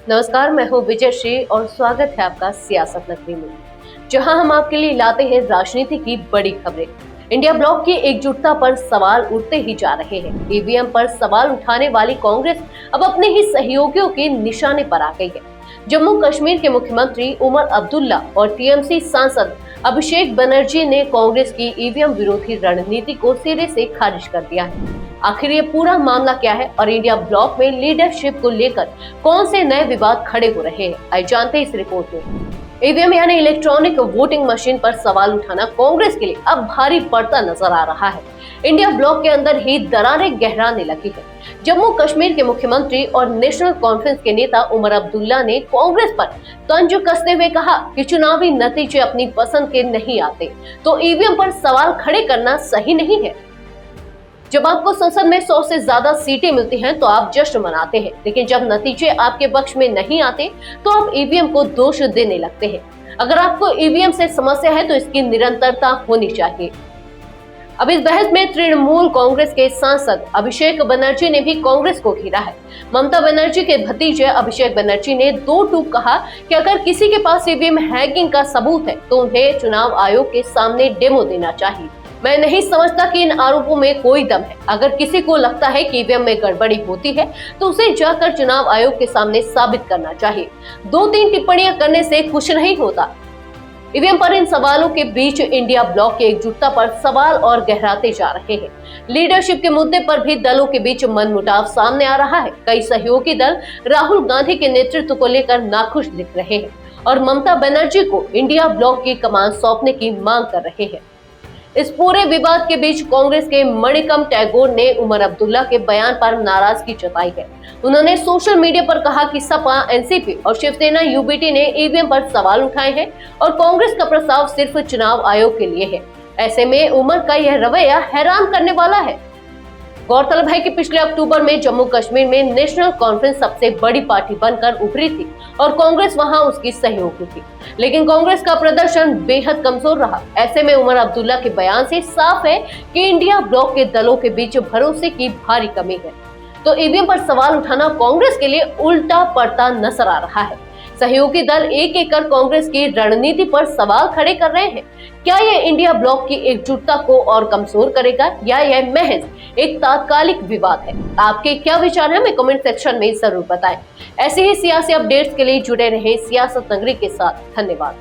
नमस्कार, मैं हूँ विजय श्री और स्वागत है आपका सियासत नगरी में, जहां हम आपके लिए लाते हैं राजनीति की बड़ी खबरें। इंडिया ब्लॉक की एकजुटता पर सवाल उठते ही जा रहे हैं। ईवीएम पर सवाल उठाने वाली कांग्रेस अब अपने ही सहयोगियों के निशाने पर आ गई है। जम्मू कश्मीर के मुख्यमंत्री उमर अब्दुल्ला और टीएमसी सांसद अभिषेक बनर्जी ने कांग्रेस की ईवीएम विरोधी रणनीति को सिरे से खारिज कर दिया है। आखिर ये पूरा मामला क्या है और इंडिया ब्लॉक में लीडरशिप को लेकर कौन से नए विवाद खड़े हो रहे हैं, आइए जानते हैं इस रिपोर्ट में। ईवीएम यानी इलेक्ट्रॉनिक वोटिंग मशीन पर सवाल उठाना कांग्रेस के लिए अब भारी पड़ता नजर आ रहा है। इंडिया ब्लॉक के अंदर ही दरारें गहराने लगी है। जम्मू कश्मीर के मुख्यमंत्री और नेशनल कॉन्फ्रेंस के नेता उमर अब्दुल्ला ने कांग्रेस पर तंज कसते हुए कहा कि चुनावी नतीजे अपनी पसंद के नहीं आते, तो ईवीएम पर सवाल खड़े करना सही नहीं है। जब आपको संसद में 100 से ज्यादा सीटें मिलती हैं तो आप जश्न मनाते हैं, लेकिन जब नतीजे आपके पक्ष में नहीं आते तो आप ईवीएम को दोष देने लगते हैं। अगर आपको ईवीएम से समस्या है तो इसकी निरंतरता होनी चाहिए। अब इस बहस में तृणमूल कांग्रेस के सांसद अभिषेक बनर्जी ने भी कांग्रेस को घेरा है। ममता बनर्जी के भतीजे अभिषेक बनर्जी ने दो टूक कहा कि अगर किसी के पास ईवीएम हैकिंग का सबूत है तो उन्हें चुनाव आयोग के सामने डेमो देना चाहिए। मैं नहीं समझता कि इन आरोपों में कोई दम है। अगर किसी को लगता है कि ईवीएम में गड़बड़ी होती है तो उसे जाकर चुनाव आयोग के सामने साबित करना चाहिए। 2-3 टिप्पणियां करने से कुछ नहीं होता। ईवीएम पर इन सवालों के बीच इंडिया ब्लॉक की एकजुटता पर सवाल और गहराते जा रहे हैं। लीडरशिप के मुद्दे पर भी दलों के बीच मनमुटाव सामने आ रहा है। कई सहयोगी दल राहुल गांधी के नेतृत्व को लेकर नाखुश दिख रहे हैं और ममता बनर्जी को इंडिया ब्लॉक की कमान सौंपने की मांग कर रहे हैं। इस पूरे विवाद के बीच कांग्रेस के मणिकम टैगोर ने उमर अब्दुल्ला के बयान पर नाराजगी जताई है। उन्होंने सोशल मीडिया पर कहा कि सपा, एनसीपी और शिवसेना यूबीटी ने ईवीएम पर सवाल उठाए हैं और कांग्रेस का प्रस्ताव सिर्फ चुनाव आयोग के लिए है। ऐसे में उमर का यह रवैया हैरान करने वाला है। गौरतलब है कि पिछले अक्टूबर में जम्मू कश्मीर में नेशनल कॉन्फ्रेंस सबसे बड़ी पार्टी बनकर उभरी थी और कांग्रेस वहां उसकी सहयोगी थी, लेकिन कांग्रेस का प्रदर्शन बेहद कमजोर रहा। ऐसे में उमर अब्दुल्ला के बयान से साफ है कि इंडिया ब्लॉक के दलों के बीच भरोसे की भारी कमी है। तो ईवीएम पर सवाल उठाना कांग्रेस के लिए उल्टा पड़ता नजर आ रहा है। सहयोगी दल एक एक कर कांग्रेस की रणनीति पर सवाल खड़े कर रहे हैं। क्या यह इंडिया ब्लॉक की एकजुटता को और कमजोर करेगा या यह महज एक तात्कालिक विवाद है? आपके क्या विचार हैं? हमें कमेंट सेक्शन में जरूर बताएं। ऐसे ही सियासी अपडेट्स के लिए जुड़े रहें सियासत नगरी के साथ। धन्यवाद।